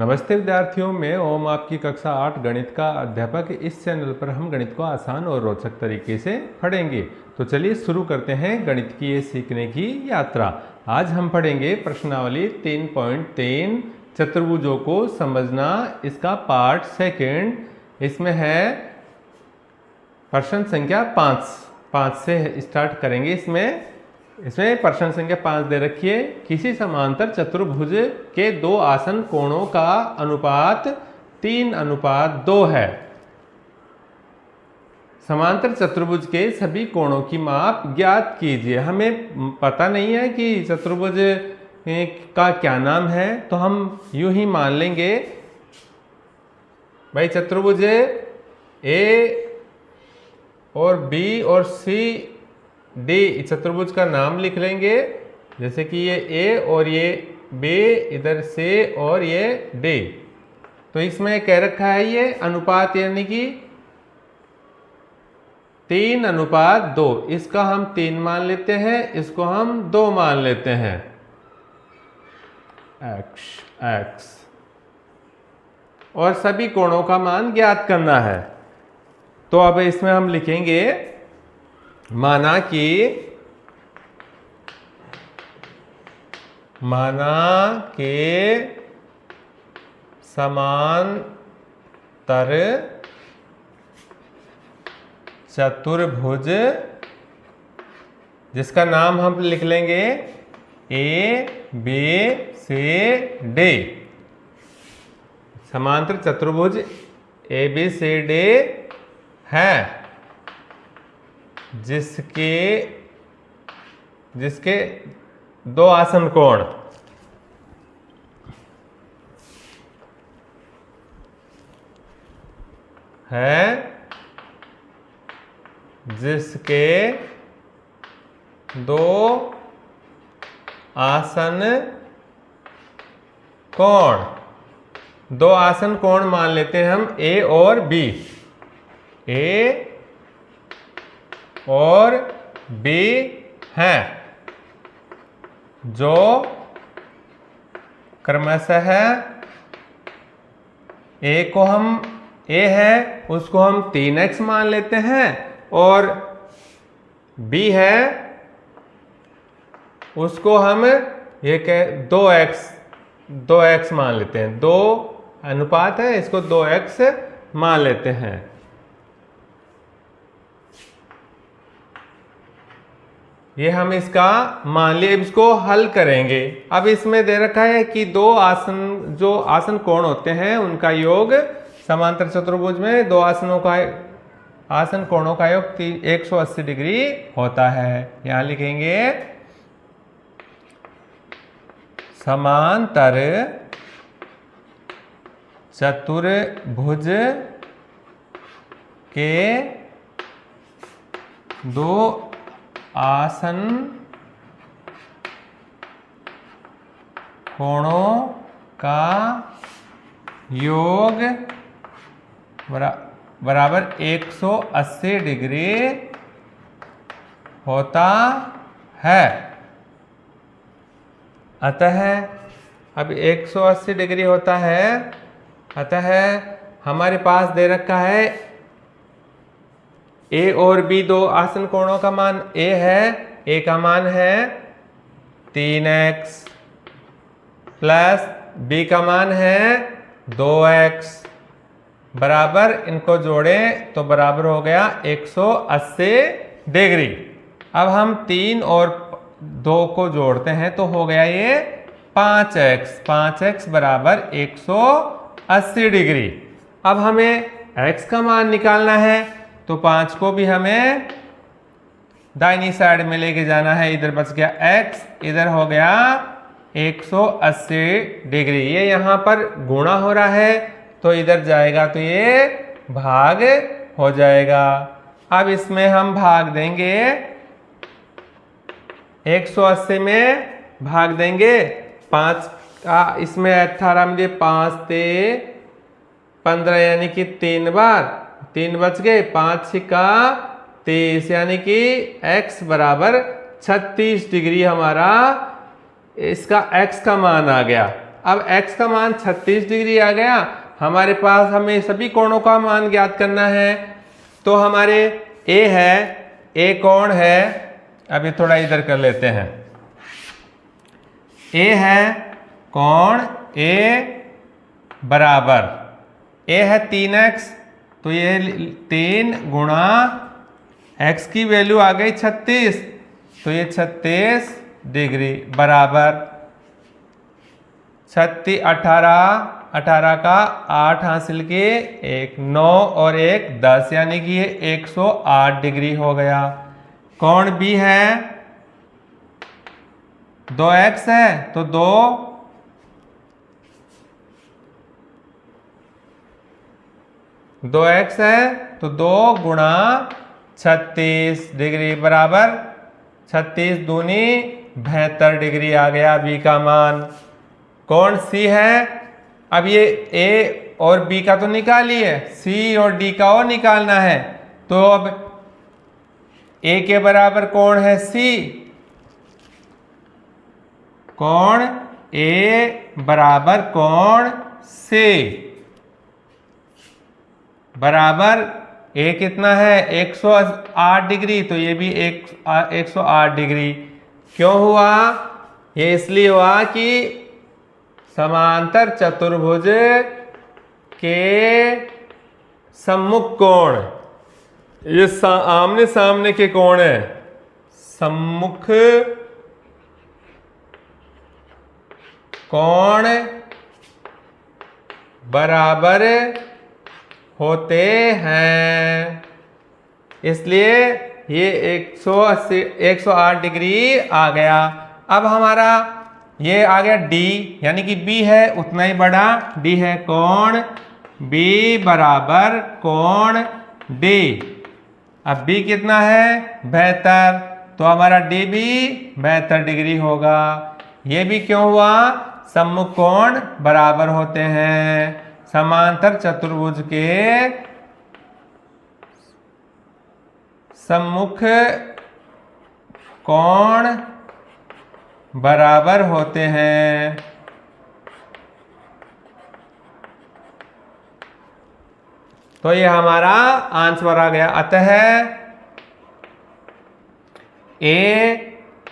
नमस्ते विद्यार्थियों, मैं ओम आपकी कक्षा 8 गणित का अध्यापक। इस चैनल पर हम गणित को आसान और रोचक तरीके से पढ़ेंगे। तो चलिए शुरू करते हैं गणित की ये सीखने की यात्रा। आज हम पढ़ेंगे प्रश्नावली 3.3 चतुर्भुजों को समझना, इसका पार्ट सेकंड। इसमें है प्रश्न संख्या 5 से स्टार्ट करेंगे। इसमें प्रश्न संख्या 5 दे रखी है। किसी समांतर चतुर्भुज के दो आसन कोणों का अनुपात 3:2 है। समांतर चतुर्भुज के सभी कोणों की माप ज्ञात कीजिए। हमें पता नहीं है कि चतुर्भुज का क्या नाम है, तो हम यूं ही मान लेंगे भाई चतुर्भुज ए और बी और सी डी चतुर्भुज का नाम लिख लेंगे। जैसे कि ये ए और ये बी, इधर से और ये डी। तो इसमें कह रखा है ये अनुपात यानी कि 3:2। इसका हम 3 मान लेते हैं, इसको हम 2 मान लेते हैं। x और सभी कोणों का मान ज्ञात करना है। तो अब इसमें हम लिखेंगे माना कि समांतर चतुर्भुज, जिसका नाम हम लिख लेंगे ए बी सी डी। समांतर चतुर्भुज ए बी सी डी है जिसके दो आसन कोण है, जिसके दो आसन कोण मान लेते हैं हम ए और बी। ए और बी हैं, जो क्रमशः ए है उसको हम 3x मान लेते हैं, और बी है उसको हम 2x मान लेते हैं। 2 अनुपात है, इसको 2x मान लेते हैं। ये हम इसका मान लिए। अब इसको हल करेंगे। अब इसमें दे रखा है कि जो आसन कोण होते हैं उनका योग, समांतर चतुर्भुज में दो आसन कोणों का योग 180 डिग्री होता है। यहां लिखेंगे समांतर चतुर्भुज के दो आसन कोणों का योग बराबर 180 डिग्री होता है। अतः अब 180 डिग्री होता है, अतः हमारे पास दे रखा है ए और बी दो आसन कोणों का मान ए है। ए का मान है 3x प्लस बी का मान है 2x बराबर, इनको जोड़ें तो बराबर हो गया 180 डिग्री। अब हम 3 और 2 को जोड़ते हैं तो हो गया ये 5x बराबर 180 डिग्री। अब हमें x का मान निकालना है, तो 5 को भी हमें दाहिनी साइड में लेके जाना है। इधर बच गया x, इधर हो गया 180 डिग्री। ये यहाँ पर गुणा हो रहा है, तो इधर जाएगा तो ये भाग हो जाएगा। अब इसमें हम भाग देंगे, 180 में भाग देंगे 5 का, इसमें 18 में 5 ते 15 यानी कि 3 बार 3 बच गए, 5 का 30 यानी कि x बराबर 36 डिग्री हमारा इसका x का मान आ गया। अब x का मान 36 डिग्री आ गया। हमारे पास हमें सभी कोणों का मान ज्ञात करना है। तो हमारे a है, a कोण है, अभी थोड़ा इधर कर लेते हैं। a है कोण a बराबर, a है 3x, तो ये 3 गुणा x की वैल्यू आ गई 36, तो ये 36 डिग्री बराबर 36 18 का 8 हासिल किए, 1 9 और 1 10, यानी कि ये 108 डिग्री हो गया। कोण B है 2x है, तो 2x है, तो 2 गुणा 36 डिग्री बराबर 36 दूनी 72 डिग्री आ गया B का मान। कोण C है, अब ये A और B का तो निकालिए, C और D का और निकालना है। तो अब A के बराबर कोण है C, कोण A बराबर कोण C बराबर A कितना है 108 डिग्री, तो ये भी 108 डिग्री। क्यों हुआ? ये इसलिए हुआ कि समांतर चतुर्भुज के सम्मुख कोण, ये आमने सामने के कोण है, सम्मुख कोण बराबर होते हैं, इसलिए ये 108 डिग्री आ गया। अब हमारा ये आ गया D, यानी कि B है उतना ही बड़ा, D है कोण B बराबर कोण D। अब B कितना है 72, तो हमारा D भी 72 डिग्री होगा। ये भी क्यों हुआ? सम्मुख कोण बराबर होते हैं, समांतर चतुर्भुज के सम्मुख कोण बराबर होते हैं। तो ये हमारा आंसर आ गया। अतः A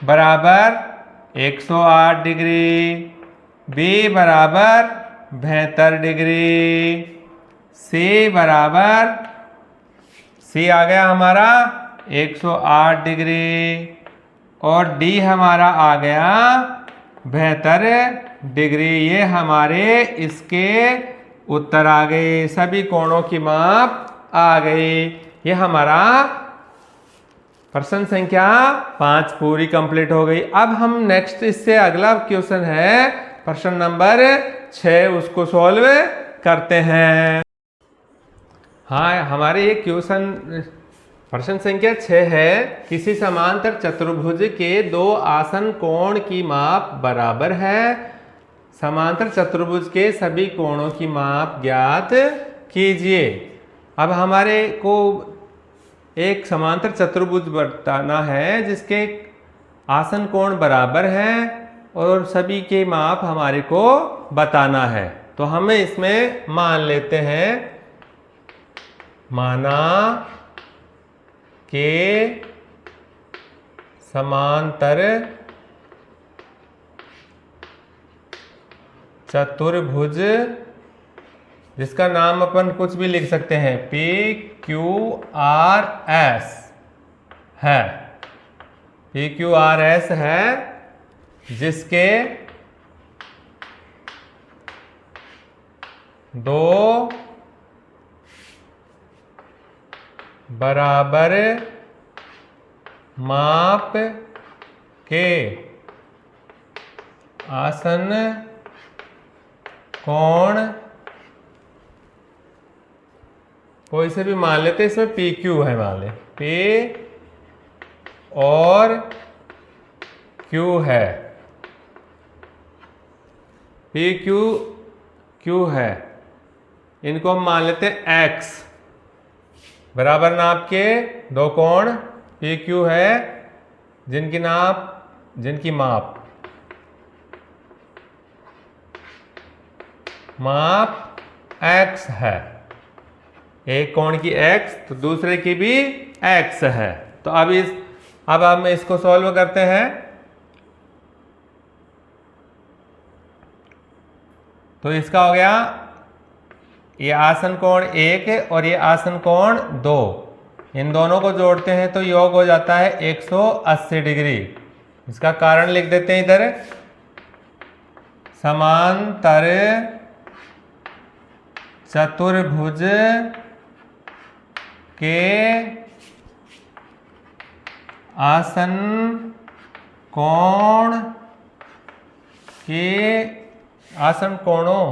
बराबर 108 डिग्री, B बराबर 72 डिग्री, C बराबर C आ गया हमारा 108 डिग्री, और D हमारा आ गया 72 डिग्री। ये हमारे इसके उत्तर आ गए, सभी कोणों की माप आ गई। ये हमारा प्रश्न संख्या 5 पूरी कंप्लीट हो गई। अब हम नेक्स्ट इससे अगला क्वेश्चन है प्रश्न नंबर 6, उसको सॉल्व करते हैं। हाँ, हमारे ये क्वेश्चन प्रश्न संख्या 6 है, किसी समांतर चतुर्भुज के दो आसन कोण की माप बराबर है, समांतर चतुर्भुज के सभी कोणों की माप ज्ञात कीजिए। अब हमारे को एक समांतर चतुर्भुज बताना है जिसके आसन कोण बराबर है और सभी के माप हमारे को बताना है। तो हमें इसमें मान लेते हैं, माना के समांतर चतुर्भुज, जिसका नाम अपन कुछ भी लिख सकते हैं, PQRS है, PQRS है, जिसके दो बराबर माप के आसन कोण, कोई से भी मान लेते, इसमें PQ है, मान ले P और Q है, PQ है, इनको हम मान लेते हैं X। बराबर नाप के दो कोण PQ है, जिनकी माप माप x है, एक कोण की x तो दूसरे की भी x है। तो अब हम इसको सॉल्व करते हैं। तो इसका हो गया, ये आसन कोण 1 और ये आसन कोण 2, इन दोनों को जोड़ते हैं तो योग हो जाता है 180 डिग्री। इसका कारण लिख देते हैं इधर, समांतर चतुर्भुज के आसन कोणों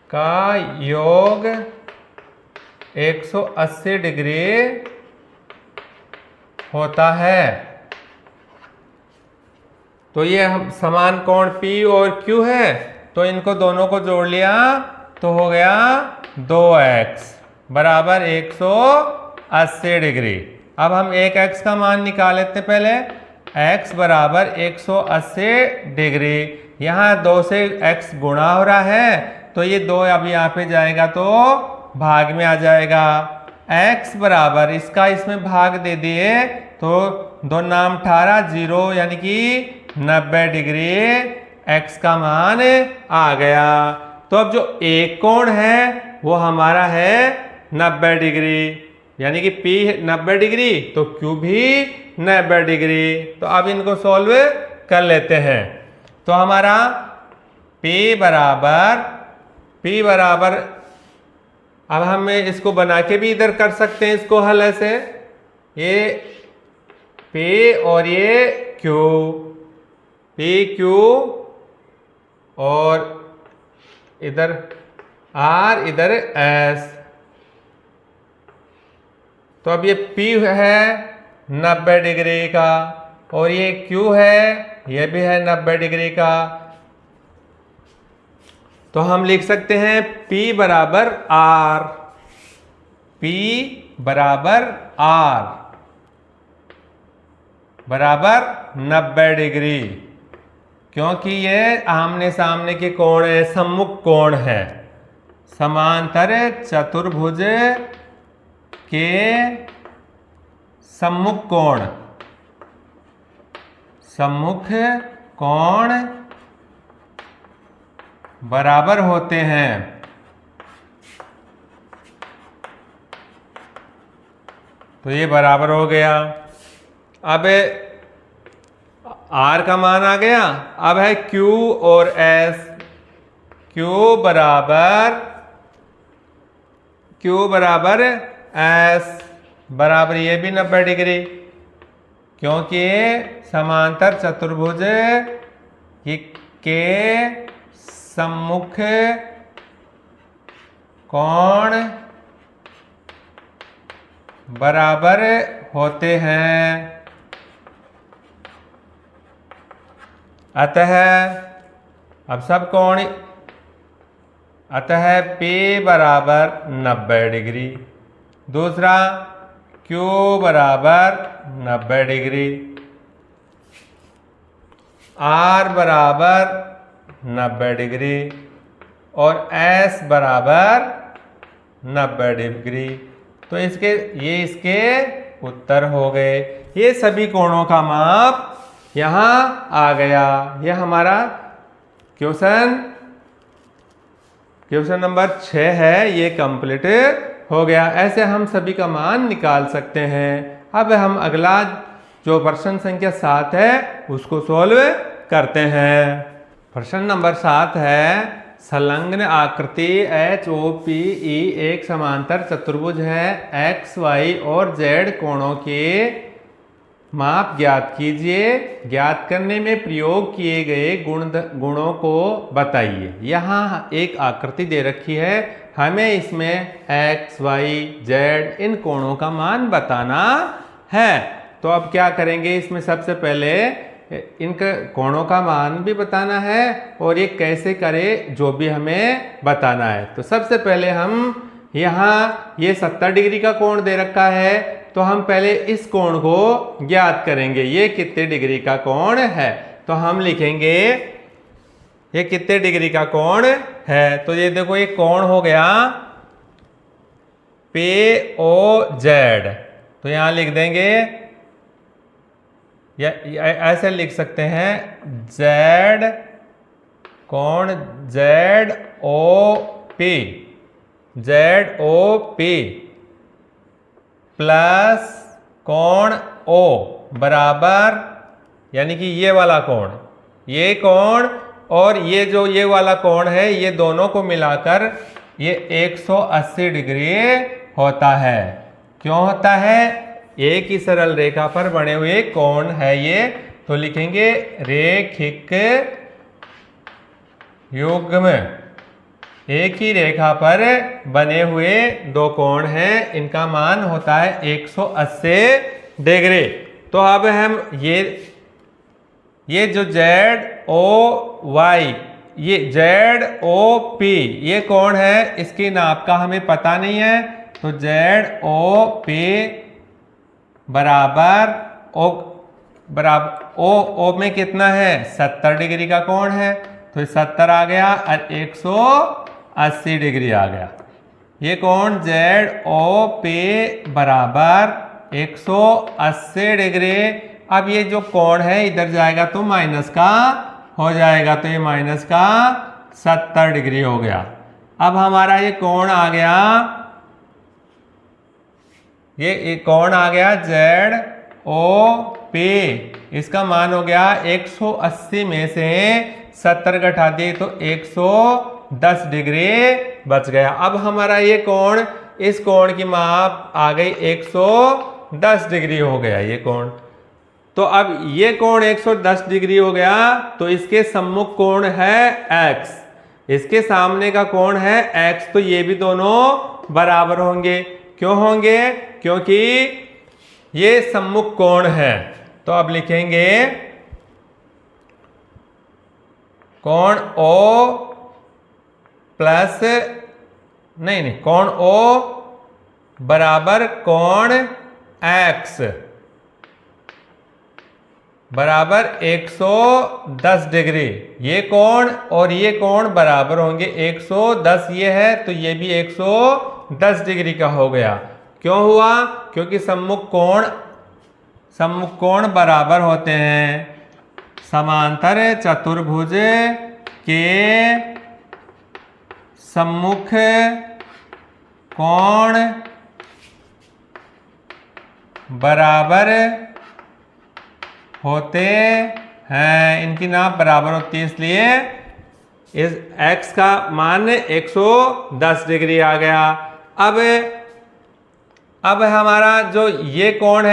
का योग 180 डिग्री होता है। तो ये हम समान कोण P और Q है, तो इनको दोनों को जोड़ लिया तो हो गया 2x बराबर 180 डिग्री। अब हम एक x का मान निकाल लेते हैं। पहले x बराबर 180 डिग्री, यहाँ 2 से x गुणा हो रहा है तो ये 2 अब यहाँ पे जाएगा तो भाग में आ जाएगा। x बराबर इसका इसमें भाग दे दिए तो 2 नाम 18 0 यानी कि 90 डिग्री x का मान आ गया। तो अब जो एक कोण है वो हमारा है 90 डिग्री, यानी कि P 90 डिग्री तो Q भी 90 डिग्री। तो अब इनको सॉल्व कर लेते हैं। तो हमारा P बराबर अब हम इसको बना के भी इधर कर सकते हैं, इसको हल ऐसे, ये P और ये Q, PQ और इधर R इधर S। तो अब ये P है 90 डिग्री का और ये Q है, ये भी है 90 डिग्री का। तो हम लिख सकते हैं P बराबर R, P बराबर R बराबर 90 डिग्री, क्योंकि ये आमने सामने के कोण है, सम्मुख कोण है। समांतर चतुर्भुज के सम्मुख कोण बराबर होते हैं। तो ये बराबर हो गया। अब R का मान आ गया। अब है Q और S। Q बराबर S बराबर ये भी 90 डिग्री, क्योंकि समांतर चतुर्भुज के सम्मुख कोण बराबर होते हैं। अतः P बराबर 90 डिग्री, दूसरा Q बराबर 90 डिग्री, R बराबर 90 डिग्री और S बराबर 90 डिग्री। तो इसके उत्तर हो गए। ये सभी कोणों का माप यहाँ आ गया। यह हमारा क्वेश्चन नंबर 6 है, ये कंप्लीट हो गया। ऐसे हम सभी का मान निकाल सकते हैं। अब हम अगला जो प्रश्न संख्या 7 है उसको सॉल्व करते हैं। प्रश्न नंबर 7 है, संलग्न आकृति HOPE एक समांतर चतुर्भुज है। X, Y और Z कोणों के माप ज्ञात कीजिए। ज्ञात करने में प्रयोग किए गए गुणों को बताइए। यहाँ एक आकृति दे रखी है, हमें इसमें X, Y, Z इन कोणों का मान बताना है। तो अब क्या करेंगे, इसमें सबसे पहले इनके कोणों का मान भी बताना है और ये कैसे करे जो भी हमें बताना है। तो सबसे पहले हम यहाँ ये 70 डिग्री का कोण दे रखा है, तो हम पहले इस कोण को ज्ञात करेंगे। ये कितने डिग्री का कोण है, तो हम लिखेंगे ये कितने डिग्री का कोण है। तो ये देखो ये कोण हो गया POZ। तो यहां लिख देंगे या ऐसे लिख सकते हैं Z कोण ZOP प्लस कोण O बराबर, यानी कि ये वाला कोण, ये कोण और ये वाला कोण है, ये दोनों को मिलाकर ये 180 डिग्री होता है। क्यों होता है? एक ही सरल रेखा पर बने हुए कोण है ये। तो लिखेंगे रेखिक युग्म। एक ही रेखा पर बने हुए दो कोण हैं, इनका मान होता है 180 डिग्री। तो अब हम ये जो ZOY, ये ZOP ये कोण है, इसकी नाप का हमें पता नहीं है। तो ZOP बराबर O में कितना है? 70 डिग्री का कोण है। तो 70 आ गया और 180 डिग्री आ गया। ये कोण ZOP बराबर 180 डिग्री। अब ये जो कोण है इधर जाएगा तो माइनस का हो जाएगा, तो ये माइनस का 70 डिग्री हो गया। अब हमारा ये कोण आ गया, ये कोण आ गया ZOP। इसका मान हो गया 180 में से 70 घटा दिए तो 110 डिग्री बच गया। अब हमारा ये कोण, इस कोण की माप आ गई 110 डिग्री हो गया ये कोण। तो अब ये कोण 110 डिग्री हो गया, तो इसके सम्मुख कोण है x, इसके सामने का कोण है x। तो ये भी दोनों बराबर होंगे। क्यों होंगे? क्योंकि ये सम्मुख कोण है। तो अब लिखेंगे कोण O प्लस कोण O बराबर कोण X बराबर 110 डिग्री। ये कोण और ये कोण बराबर होंगे, 110 ये है तो ये भी 110 डिग्री का हो गया। क्यों हुआ? क्योंकि सम्मुख कोण बराबर होते हैं। समांतर चतुर्भुज के सम्मुख कोण बराबर होते हैं, इनकी नाप बराबर होती है, इसलिए इस x का मान 110 डिग्री आ गया। अब हमारा जो ये कोण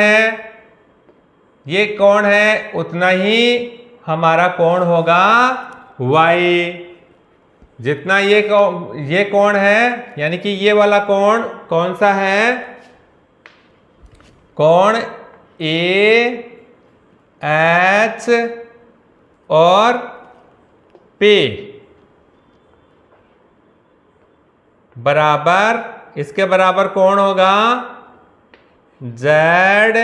है उतना ही हमारा कोण होगा y। जितना ये कोण है, यानी कि ये वाला कोण कौन सा है? कोण AH और P बराबर, इसके बराबर कौन होगा? ZPO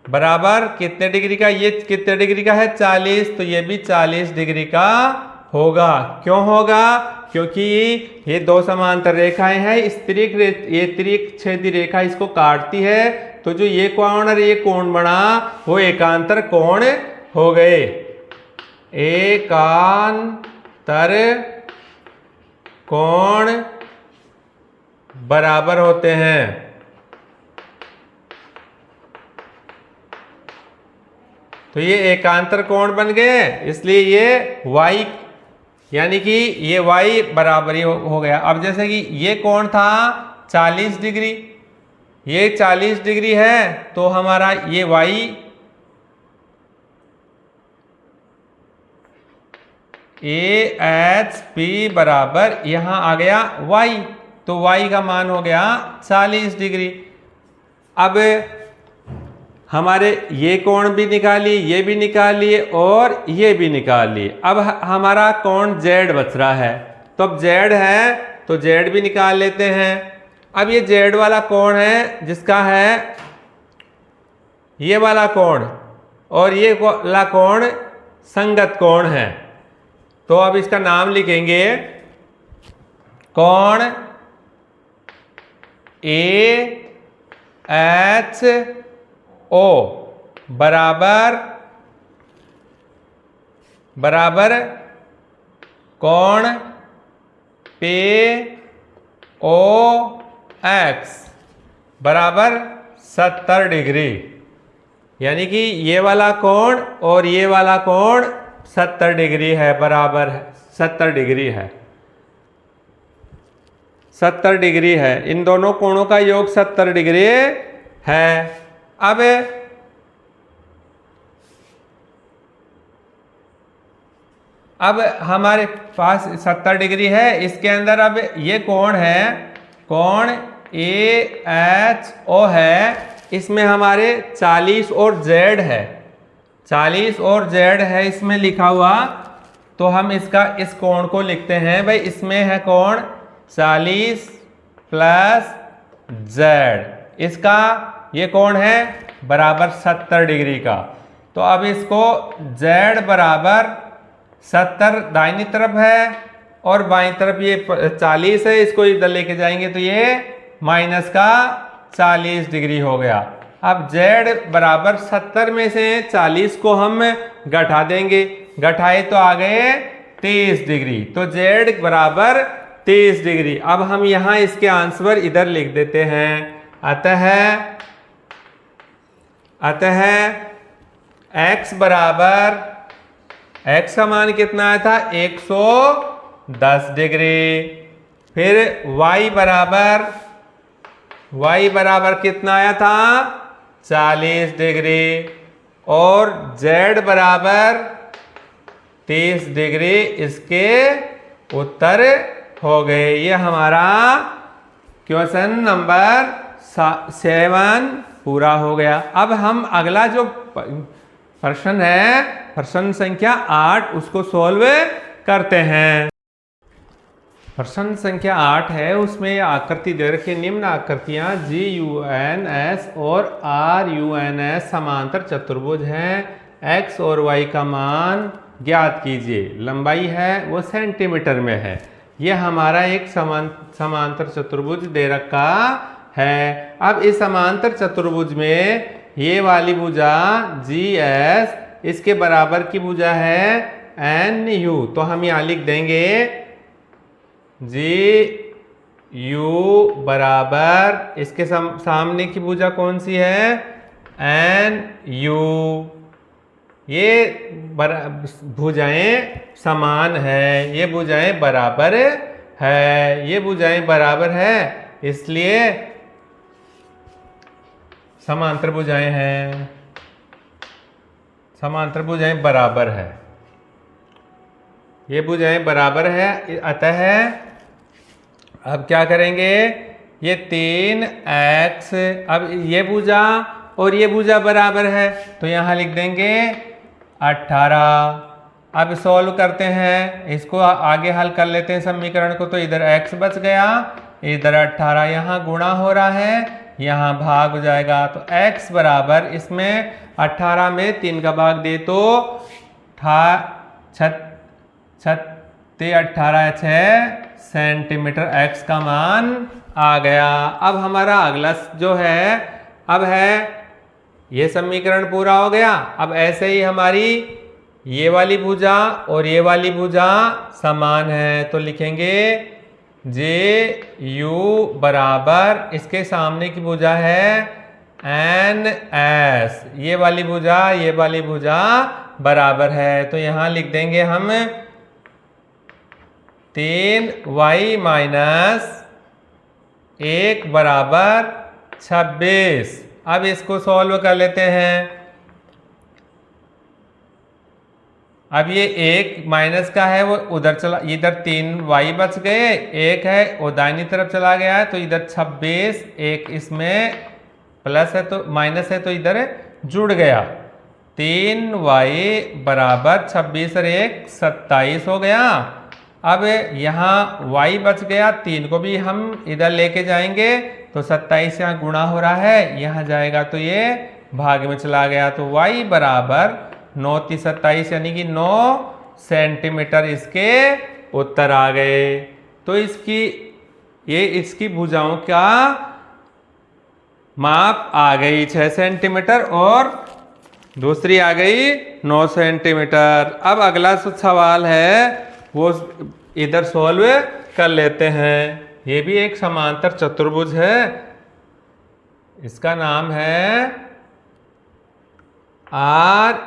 बराबर कितने डिग्री का? ये कितने डिग्री का है? 40। तो ये भी 40 डिग्री का होगा। क्यों होगा? क्योंकि ये दो समांतर रेखाएं हैं, ये त्रिछेदी रेखा इसको काटती है, तो जो ये कोण और ये कोण बना वो एकांतर कोण हो गए। एकांतर कोण बराबर होते हैं। तो ये एकांतर कोण बन गए, इसलिए ये y यानी कि ये y बराबर ही हो गया। अब जैसे कि ये कोण था 40 डिग्री, ये 40 डिग्री है, तो हमारा ये y AHP बराबर यहां आ गया y, तो y का मान हो गया 40 डिग्री। अब हमारे ये कोण भी निकाल लिए, ये भी निकाल लिए और ये भी निकाल लिए। अब हमारा कोण Z बच रहा है, तो अब Z है तो Z भी निकाल लेते हैं। अब ये Z वाला कोण है जिसका है ये वाला कोण, और ये वाला कोण संगत कोण है। तो अब इसका नाम लिखेंगे कोण AHO बराबर कोण POX बराबर 70 डिग्री। यानी कि ये वाला कोण और ये वाला कोण 70 डिग्री है, बराबर है 70 डिग्री है, 70 डिग्री है। इन दोनों कोणों का योग 70 डिग्री है। अब हमारे पास 70 डिग्री है, इसके अंदर अब ये कोण है, कोण AHO है, इसमें हमारे 40 और Z है, 40 और Z है इसमें लिखा हुआ। तो हम इस कोण को लिखते हैं भाई, इसमें है कोण 40 प्लस Z, इसका ये कोण है बराबर 70 डिग्री का। तो अब इसको Z बराबर 70 दाहिनी तरफ है और बाईं तरफ ये 40 है, इसको इधर लेके जाएंगे तो ये माइनस का 40 डिग्री हो गया। अब Z बराबर 70 में से 40 को हम घटा देंगे, घटाए तो आ गए 23 डिग्री, तो Z बराबर 23 डिग्री। अब हम यहाँ इसके आंसर इधर लिख देते हैं। अतः x बराबर, x का मान कितना आया था 110 डिग्री। फिर y बराबर कितना आया था 40 डिग्री और z बराबर 30 डिग्री। इसके उत्तर हो गए। ये हमारा क्वेश्चन नंबर 7 पूरा हो गया। अब हम अगला जो प्रश्न है, प्रश्न संख्या 8, उसको सॉल्व करते हैं। प्रश्न संख्या 8 है, उसमें आकृति दे रखी, निम्न आकृतियां GUNS और RUNS समांतर चतुर्भुज हैं। x और y का मान ज्ञात कीजिए। लंबाई है वो सेंटीमीटर में है। यह हमारा एक समांतर चतुर्भुज दे रखा है। अब इस समांतर चतुर्भुज में ये वाली भुजा GS, इसके बराबर की भुजा है NU। तो हम यहाँ लिख देंगे GU बराबर, इसके सामने की भुजा कौन सी है NU। ये भुजाएं समान है, ये भुजाएं बराबर है, ये भुजाएं बराबर है, इसलिए समांतर भुजाएं हैं, समांतर भुजाएं बराबर है, ये भुजाएं बराबर है। अतः अब क्या करेंगे, ये 3x, अब ये भुजा और ये भुजा बराबर है तो यहाँ लिख देंगे 18। अब सॉल्व करते हैं, इसको आगे हल कर लेते हैं समीकरण को। तो इधर x बच गया, इधर 18, यहाँ गुणा हो रहा है, यहाँ भाग हो जाएगा। तो x बराबर, इसमें 18 में 3 का भाग दे तो 6 सेंटीमीटर x का मान आ गया। अब हमारा अगला जो है, अब है ये समीकरण पूरा हो गया। अब ऐसे ही हमारी ये वाली भुजा और ये वाली भुजा समान है तो लिखेंगे JU बराबर, इसके सामने की भुजा है NS, ये वाली भुजा बराबर है तो यहाँ लिख देंगे हम 3y माइनस 1 बराबर 26। अब इसको सॉल्व कर लेते हैं। अब ये 1 माइनस का है वो उधर चला, इधर 3y बच गए, 1 है वो दाहिनी तरफ चला गया है तो इधर 26, 1 इसमें प्लस है तो माइनस है तो इधर जुड़ गया। 3y बराबर 26 और 1 27 हो गया। अब यहाँ y बच गया, 3 को भी हम इधर लेके जाएंगे तो 27 यहाँ गुणा हो रहा है, यहाँ जाएगा तो ये भाग में चला गया, तो y बराबर 9 × 27 यानी कि 9 सेंटीमीटर इसके उत्तर आ गए। तो इसकी भुजाओं का माप आ गई 6 सेंटीमीटर और दूसरी आ गई 9 सेंटीमीटर। अब अगला सवाल है वो इधर सॉल्व कर लेते हैं। ये भी एक समांतर चतुर्भुज है, इसका नाम है RU।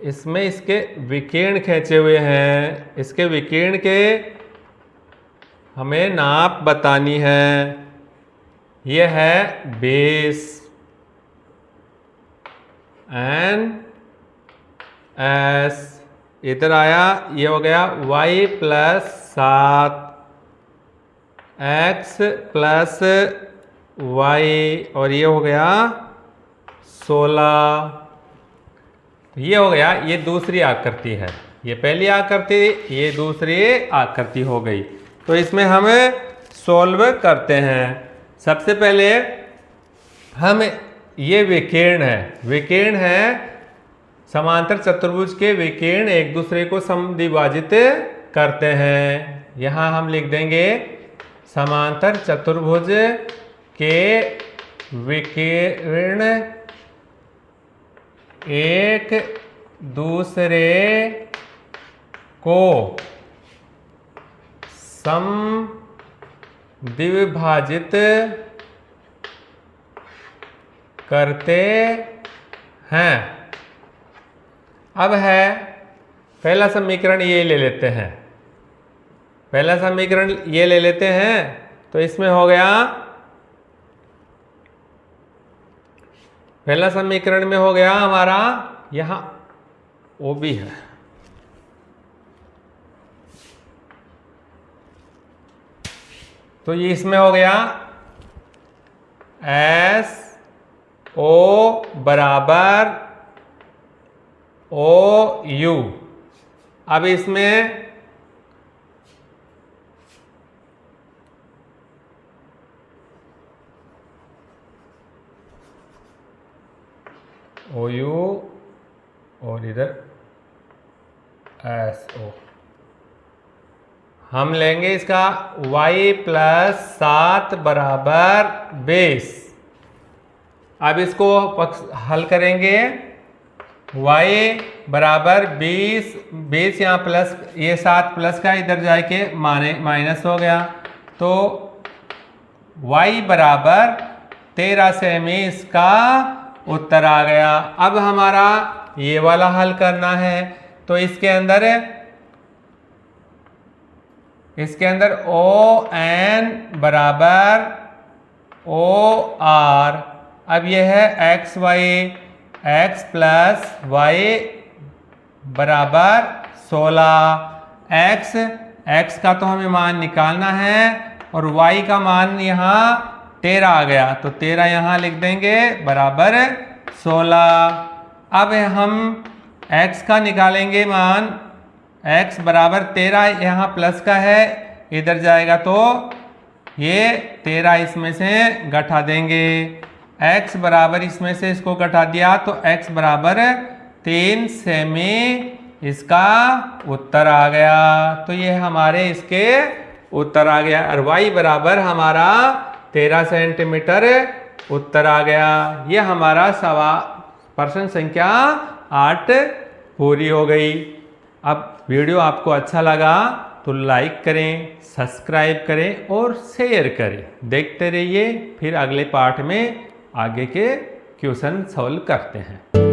इसमें इसके विकीर्ण खींचे हुए हैं, इसके विकीर्ण के हमें नाप बतानी है। यह है बेस NS, इधर आया ये हो गया y + 7 x + y और ये हो गया 16। ये हो गया, ये दूसरी आकृति है, ये पहली आकृति, ये दूसरी आकृति हो गई। तो इसमें हम सॉल्व करते हैं। सबसे पहले हम ये विकीर्ण है समांतर चतुर्भुज के विकीर्ण एक दूसरे को समद्विभाजित करते हैं। यहाँ हम लिख देंगे समांतर चतुर्भुज के विकीर्ण एक दूसरे को समद्विभाजित करते हैं। अब है पहला समीकरण ये ले लेते हैं, पहला समीकरण ये ले लेते हैं। तो इसमें हो गया, पहला समीकरण में हो गया हमारा यहां ओ भी है, तो ये इसमें हो गया SO बराबर OU। अब इसमें OU और इधर SO हम लेंगे इसका y + 7 बराबर 20। अब इसको हल करेंगे, y बराबर 20 यहाँ प्लस, ये 7 प्लस का इधर जाके माइनस हो गया, तो y बराबर 13 सेमी इसका उत्तर आ गया। अब हमारा ये वाला हल करना है, तो इसके अंदर ON बराबर OR। अब यह है x + y बराबर 16। x का तो हमें मान निकालना है और y का मान यहाँ 13 आ गया, तो 13 यहाँ लिख देंगे बराबर 16। अब हम x का निकालेंगे मान, x बराबर 13 यहाँ प्लस का है, इधर जाएगा तो ये 13 इसमें से घटा देंगे, x बराबर इसमें से इसको घटा दिया तो x बराबर 3 सेमी इसका उत्तर आ गया। तो ये हमारे इसके उत्तर आ गया और y बराबर हमारा 13 सेंटीमीटर उत्तर आ गया। ये हमारा प्रश्न संख्या 8 पूरी हो गई। अब वीडियो आपको अच्छा लगा तो लाइक करें, सब्सक्राइब करें और शेयर करें। देखते रहिए, फिर अगले पार्ट में आगे के क्वेश्चन सॉल्व करते हैं।